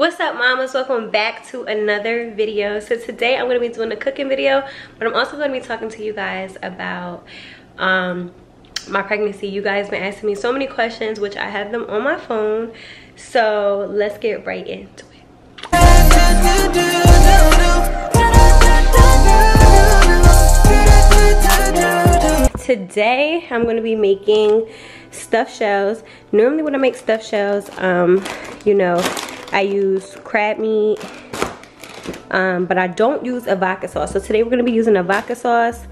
What's up, mamas? Welcome back to another video. So today I'm going to be doing a cooking video, but I'm also going to be talking to you guys about my pregnancy. You guys been asking me so many questions, which I have them on my phone, so let's get right into it. Today I'm going to be making stuffed shells. Normally when I make stuffed shells, you know, I use crab meat, but I don't use a vodka sauce. So today we're going to be using a vodka sauce,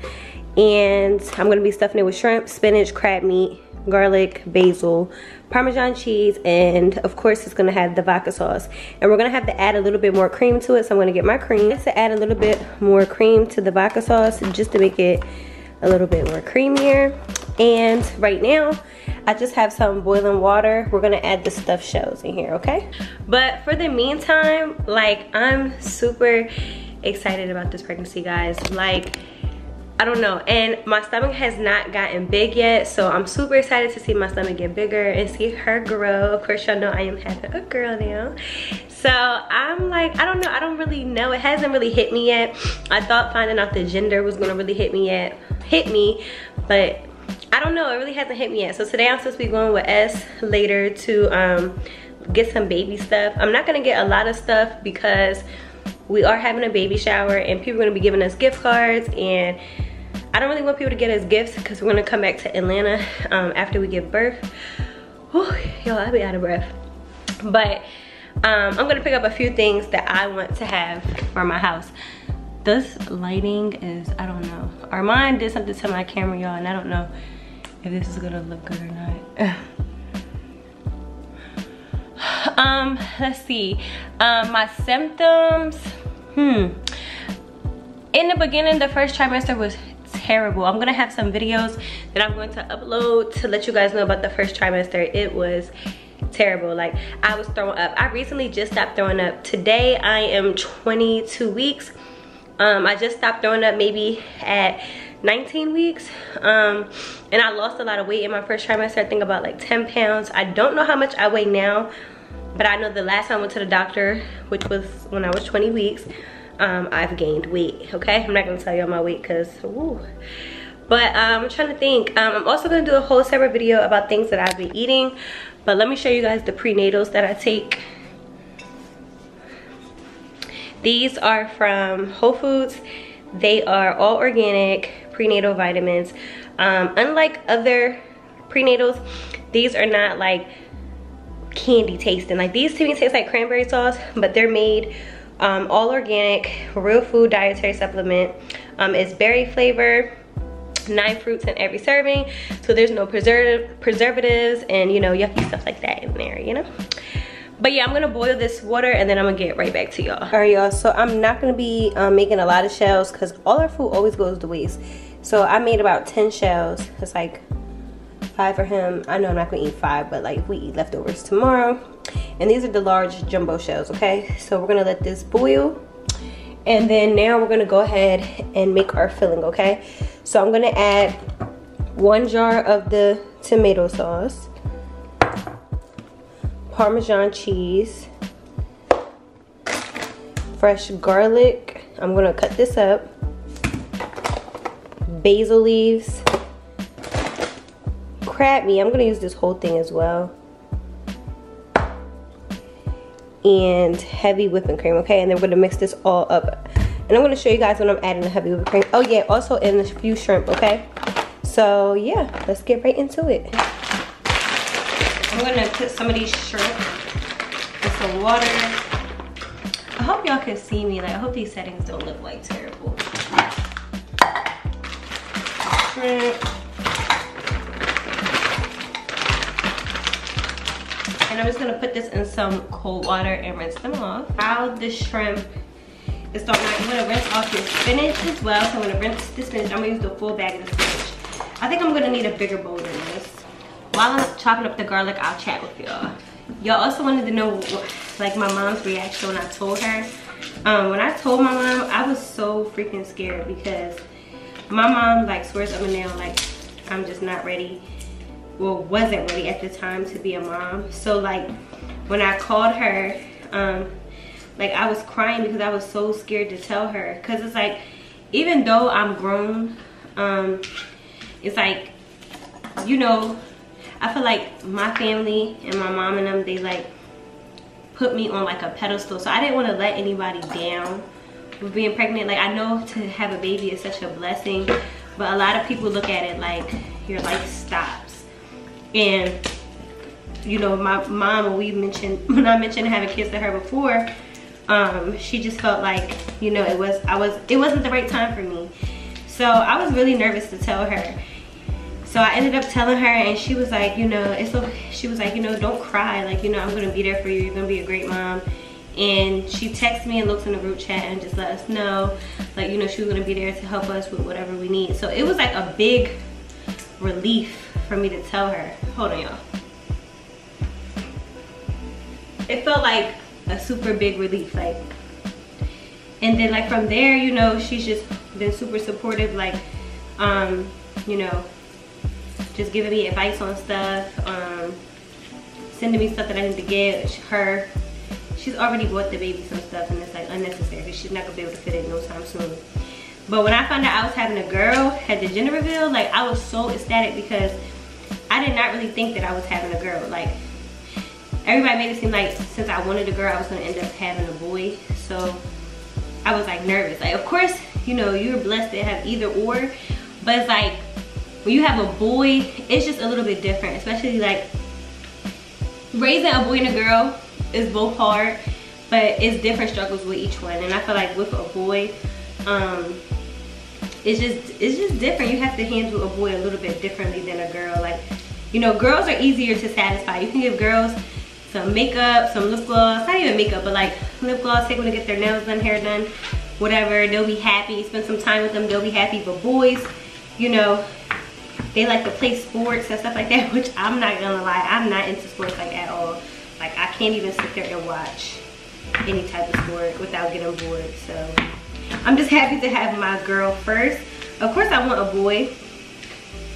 and I'm going to be stuffing it with shrimp, spinach, crab meat, garlic, basil, Parmesan cheese, and of course it's going to have the vodka sauce. And we're going to have to add a little bit more cream to it, so I'm going to get my cream to add a little bit more cream to the vodka sauce just to make it a little bit more creamier. And right now I just have some boiling water. We're gonna add the stuffed shells in here, okay? But for the meantime, like, I'm super excited about this pregnancy, guys. Like, I don't know, and my stomach has not gotten big yet, so I'm super excited to see my stomach get bigger and see her grow. Of course, y'all know I am having a girl now, so I'm like, I don't know, I don't really know. It hasn't really hit me yet. I thought finding out the gender was gonna really hit me, but I don't know, it really hasn't hit me yet. So today I'm supposed to be going with S later to get some baby stuff. I'm not gonna get a lot of stuff because we are having a baby shower and people are gonna be giving us gift cards, and I don't really want people to get us gifts because we're gonna come back to Atlanta after we give birth. Whew, yo, I'll be out of breath. But I'm gonna pick up a few things that I want to have for my house. This lighting is, I don't know. Armand did something to my camera, y'all, and I don't know if this is gonna look good or not. Let's see. My symptoms, in the beginning, the first trimester was terrible. I'm gonna have some videos that I'm going to upload to let you guys know about the first trimester. It was terrible. Like, I was throwing up. I recently just stopped throwing up. Today I am 22 weeks. I just stopped throwing up maybe at 19 weeks, and I lost a lot of weight in my first trimester. I think about like 10 pounds. I don't know how much I weigh now, but I know the last time I went to the doctor, which was when I was 20 weeks, I've gained weight, okay? I'm not gonna tell y'all my weight because, woo. But I'm trying to think. I'm also gonna do a whole separate video about things that I've been eating, but let me show you guys the prenatals that I take. These are from Whole Foods. They are all organic prenatal vitamins. Unlike other prenatals, these are not like candy tasting. Like, these to me taste like cranberry sauce, but they're made all organic, real food dietary supplement. It's berry flavor, 9 fruits in every serving, so there's no preservatives and, you know, yucky stuff like that in there, you know. But yeah, I'm gonna boil this water and then I'm gonna get right back to y'all. All right, y'all, so I'm not gonna be making a lot of shells because all our food always goes to waste. So I made about 10 shells. It's like 5 for him. I know I'm not gonna eat 5, but like, we eat leftovers tomorrow. And these are the large jumbo shells, okay? So we're gonna let this boil. And then now we're gonna go ahead and make our filling, okay? So I'm gonna add 1 jar of the tomato sauce, Parmesan cheese, fresh garlic. I'm gonna cut this up, basil leaves, crab meat. I'm gonna use this whole thing as well, and heavy whipping cream, okay? And then we're gonna mix this all up. And I'm gonna show you guys when I'm adding the heavy whipping cream. Oh yeah, also in a few shrimp, okay? So yeah, let's get right into it. I'm gonna put some of these shrimp in some water. I hope y'all can see me. Like, I hope these settings don't look like terrible. Shrimp. And I'm just gonna put this in some cold water and rinse them off. While the shrimp is starting out, you wanna rinse off your spinach as well. So I'm gonna rinse the spinach. I'm gonna use the full bag of the spinach. I think I'm gonna need a bigger bowl than this. While I'm chopping up the garlic, I'll chat with y'all. Y'all also wanted to know, like, my mom's reaction when I told her. When I told my mom, I was so freaking scared because my mom, like, swears up and down, like, I'm just not ready. Well, wasn't ready at the time to be a mom. So, like, when I called her Like I was crying because I was so scared to tell her, because it's like, even though I'm grown, it's like, you know, I feel like my family and my mom and them, they like put me on like a pedestal, so I didn't want to let anybody down with being pregnant. Like I know to have a baby is such a blessing, but a lot of people look at it like your life stops. And you know, my mom, when I mentioned having kids to her before, she just felt like, you know, it wasn't the right time for me. So I was really nervous to tell her. So I ended up telling her, and she was like, you know, she was like, you know, don't cry. Like, you know, I'm gonna be there for you. You're gonna be a great mom. And she texted me and looked in the group chat and just let us know, like, you know, she was gonna be there to help us with whatever we need. So it was like a big relief for me to tell her. Hold on, y'all. It felt like a super big relief, like. And then like from there, you know, she's just been super supportive, like, you know, just giving me advice on stuff, sending me stuff that I need to get her. She's already bought the baby some stuff, and it's like unnecessary because she's not gonna be able to fit it no time soon. But when I found out I was having a girl at the gender reveal, like I was so ecstatic because I did not really think that I was having a girl. Like everybody made it seem like since I wanted a girl, I was gonna end up having a boy. So I was like nervous. Like of course, you know, you're blessed to have either or, but it's like when you have a boy, it's just a little bit different, especially like raising a boy and a girl is both hard, but it's different struggles with each one. And I feel like with a boy, it's just different. You have to handle a boy a little bit differently than a girl. Like, you know, girls are easier to satisfy. You can give girls some makeup, some lip gloss, not even makeup, but like lip gloss, take them to get their nails done, hair done, whatever, they'll be happy. Spend some time with them, they'll be happy. But boys, you know, they like to play sports and stuff like that, which I'm not gonna lie, I'm not into sports like at all. Like I can't even sit there and watch any type of sport without getting bored. So I'm just happy to have my girl first. Of course I want a boy,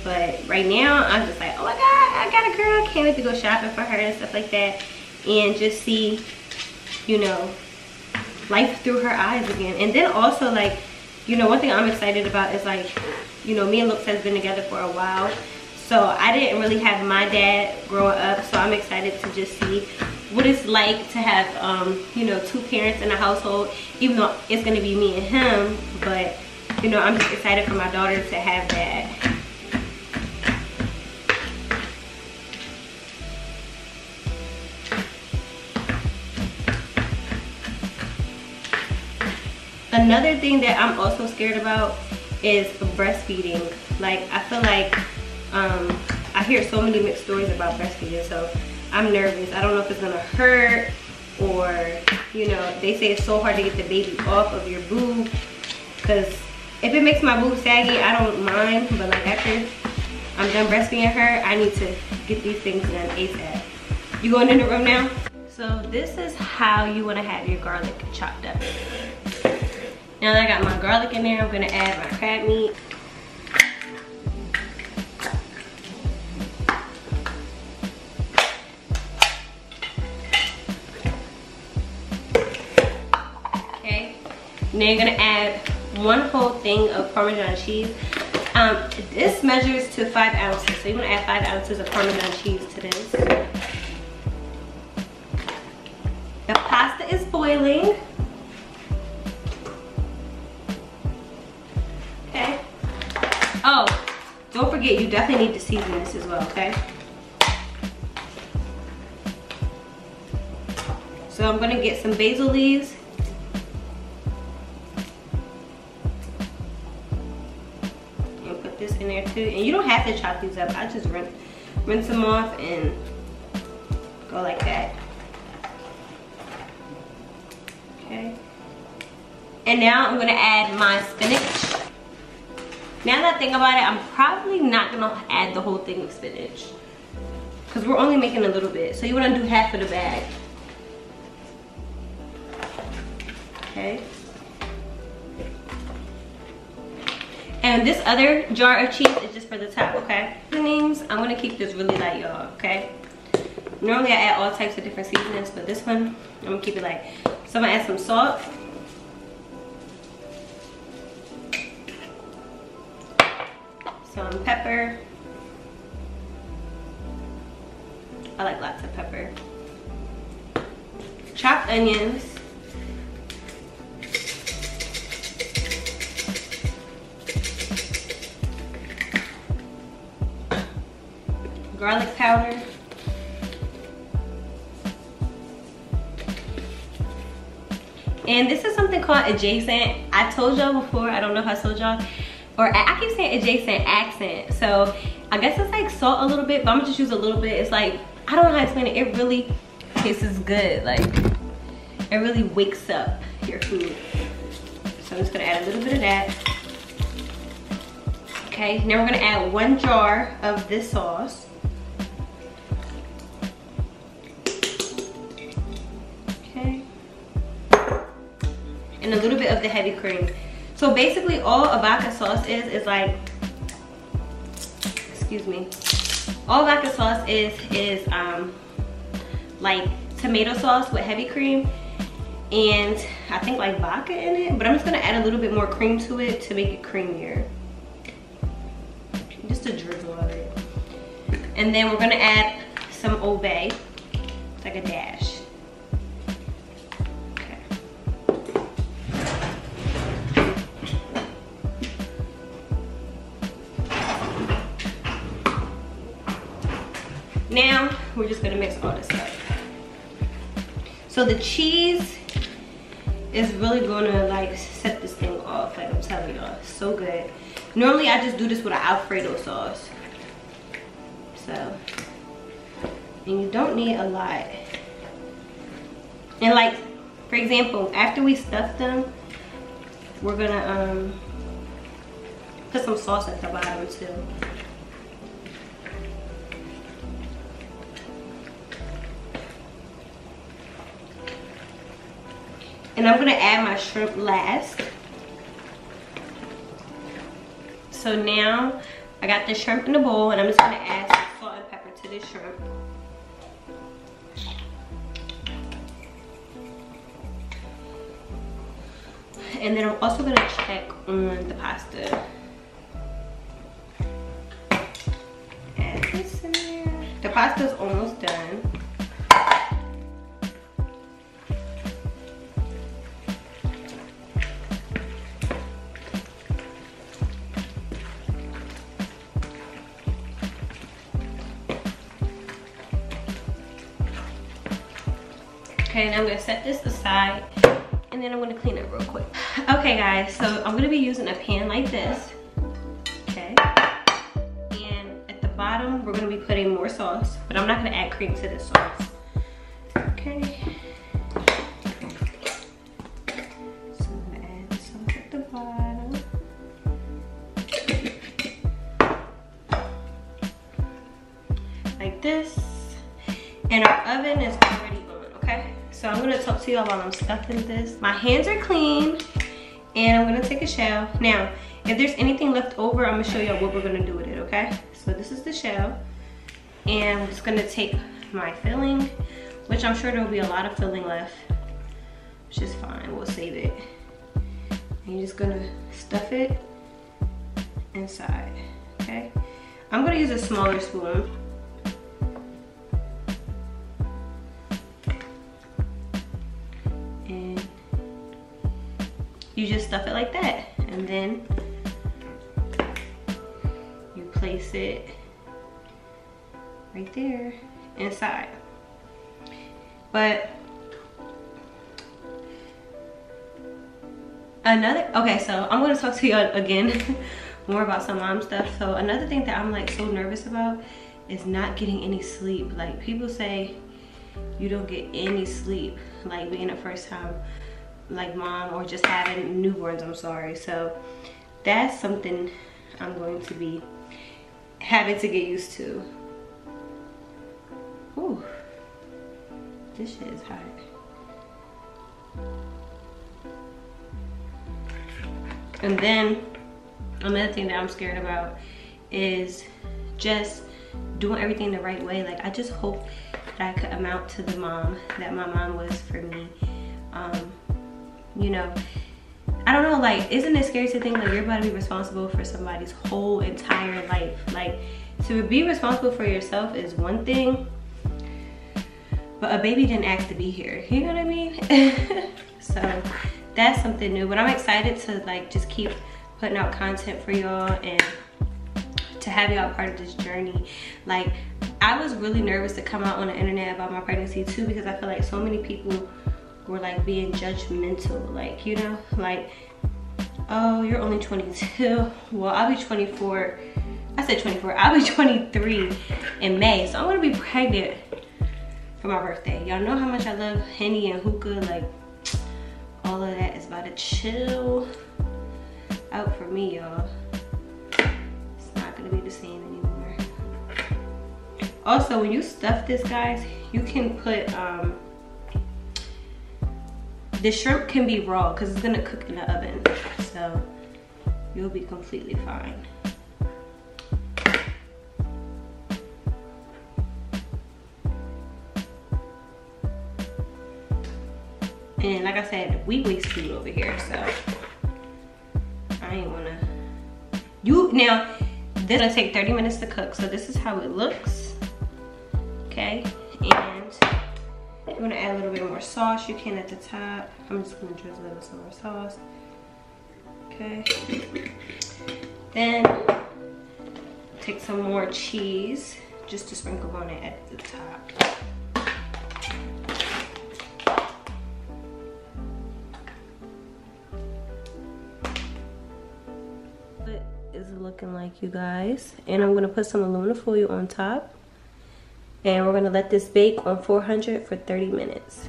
but right now I'm just like, oh my god, I got a girl. I can't wait to go shopping for her and stuff like that, and just see, you know, life through her eyes again. And then also, like, you know, one thing I'm excited about is like, you know, me and Lux has been together for a while, so I didn't really have my dad growing up, so I'm excited to just see what it's like to have, you know, two parents in a household, even though it's gonna be me and him. But, you know, I'm just excited for my daughter to have that. Another thing that I'm also scared about is breastfeeding. Like, I feel like I hear so many mixed stories about breastfeeding, so I'm nervous. I don't know if it's gonna hurt, or, you know, they say it's so hard to get the baby off of your boob, because if it makes my boob saggy, I don't mind, but like after I'm done breastfeeding her, I need to get these things done ASAP. You going in the room now? So this is how you wanna have your garlic chopped up. Now that I got my garlic in there, I'm gonna add my crab meat. Okay, and then you're gonna add 1 whole thing of Parmesan cheese. This measures to 5 ounces, so you wanna add 5 ounces of Parmesan cheese to this. The pasta is boiling. Oh, don't forget, you definitely need to season this as well, okay? So I'm gonna get some basil leaves. And put this in there too. And you don't have to chop these up. I just rinse them off and go like that. Okay. And now I'm gonna add my spinach. Now that I think about it, I'm probably not gonna add the whole thing of spinach, because we're only making a little bit. So you wanna do half of the bag. Okay. And this other jar of cheese is just for the top, okay? Seasonings, I'm gonna keep this really light, y'all, okay? Normally I add all types of different seasonings, but this one, I'm gonna keep it light. So I'm gonna add some salt. Some pepper. I like lots of pepper. Chopped onions. Garlic powder. And this is something called adjacent. I told y'all before, I don't know if I told y'all, or I keep saying adjacent accent. So I guess it's like salt a little bit, but I'm gonna just use a little bit. It's like, I don't know how to explain it. It really tastes good. Like, it really wakes up your food. So I'm just gonna add a little bit of that. Okay, now we're gonna add 1 jar of this sauce. Okay. And a little bit of the heavy cream. So basically all a vodka sauce is like, excuse me, all vodka sauce is like tomato sauce with heavy cream and I think like vodka in it, but I'm just gonna add a little bit more cream to it to make it creamier. Just a drizzle of it. And then we're gonna add some Old Bay, like a dash. Okay. Now we're just gonna mix all this up. So the cheese is really gonna like set this thing off, like I'm telling y'all, so good. Normally I just do this with an Alfredo sauce. So, and you don't need a lot. And like, for example, after we stuff them, we're gonna put some sauce at the bottom too. And I'm gonna add my shrimp last. So now I got the shrimp in the bowl and I'm just gonna add some salt and pepper to this shrimp. And then I'm also gonna check on the pasta. Add this in there. The pasta's almost done. Okay, now I'm gonna set this aside and then I'm gonna clean it real quick. Okay guys, so I'm gonna be using a pan like this, okay? And at the bottom, we're gonna be putting more sauce, but I'm not gonna add cream to this sauce, okay? So I'm gonna add the sauce at the bottom. Like this. And our oven is already on, okay? So I'm gonna talk to y'all while I'm stuffing this. My hands are clean and I'm gonna take a shell. Now, if there's anything left over, I'm gonna show y'all what we're gonna do with it, okay? So this is the shell. And I'm just gonna take my filling, which I'm sure there'll be a lot of filling left, which is fine, we'll save it. And you're just gonna stuff it inside, okay? I'm gonna use a smaller spoon. You just stuff it like that, and then you place it right there inside. But okay, so I'm gonna talk to y'all again more about some mom stuff. So another thing that I'm like so nervous about is not getting any sleep. Like, people say you don't get any sleep, like being a first time like mom or just having newborns, I'm sorry. So that's something I'm going to be having to get used to. Ooh, this shit is hot. And then another thing that I'm scared about is just doing everything the right way. Like, I just hope that I could amount to the mom that my mom was for me. You know, I don't know, like, isn't it scary to think like you're about to be responsible for somebody's whole entire life? Like, to be responsible for yourself is one thing, but a baby didn't ask to be here, you know what I mean? So that's something new, but I'm excited to like just keep putting out content for y'all and to have y'all part of this journey. Like, I was really nervous to come out on the internet about my pregnancy too, because I feel like so many people were like being judgmental, like, you know, like, oh, you're only 22. Well, I'll be 24. I said 24. I'll be 23 in May, so I'm gonna be pregnant for my birthday. Y'all know how much I love Henny and hookah. Like, all of that is about to chill out for me, y'all. It's not gonna be the same anymore. Also, when you stuff this, guys, you can put the shrimp can be raw because it's gonna cook in the oven, so you'll be completely fine. And like I said, we waste food over here, so I ain't wanna. Now, this is gonna take 30 minutes to cook, so this is how it looks, okay? And if you wanna add a little bit more sauce, you can at the top. I'm just gonna drizzle it with some more sauce, okay? Then take some more cheese, just to sprinkle on it at the top. What is it looking like, you guys? And I'm gonna put some aluminum foil on top. And we're gonna let this bake on 400 for 30 minutes.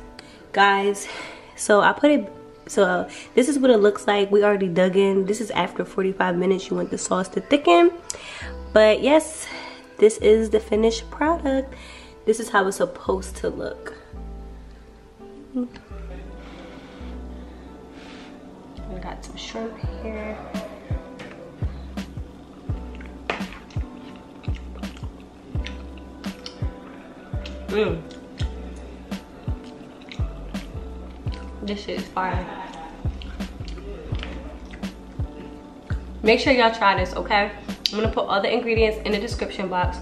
Guys, so I put it, so this is what it looks like. We already dug in. This is after 45 minutes. You want the sauce to thicken. But yes, this is the finished product. This is how it's supposed to look. I got some shrimp here. This shit is fire. Make sure y'all try this, okay? I'm gonna put all the ingredients in the description box.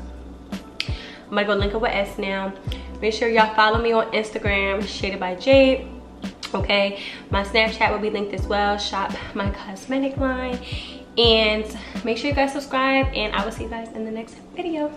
I'm gonna go link it with S now. Make sure y'all follow me on Instagram, Shaded by Jade. Okay, my Snapchat will be linked as well. Shop my cosmetic line. And make sure you guys subscribe, and I will see you guys in the next video.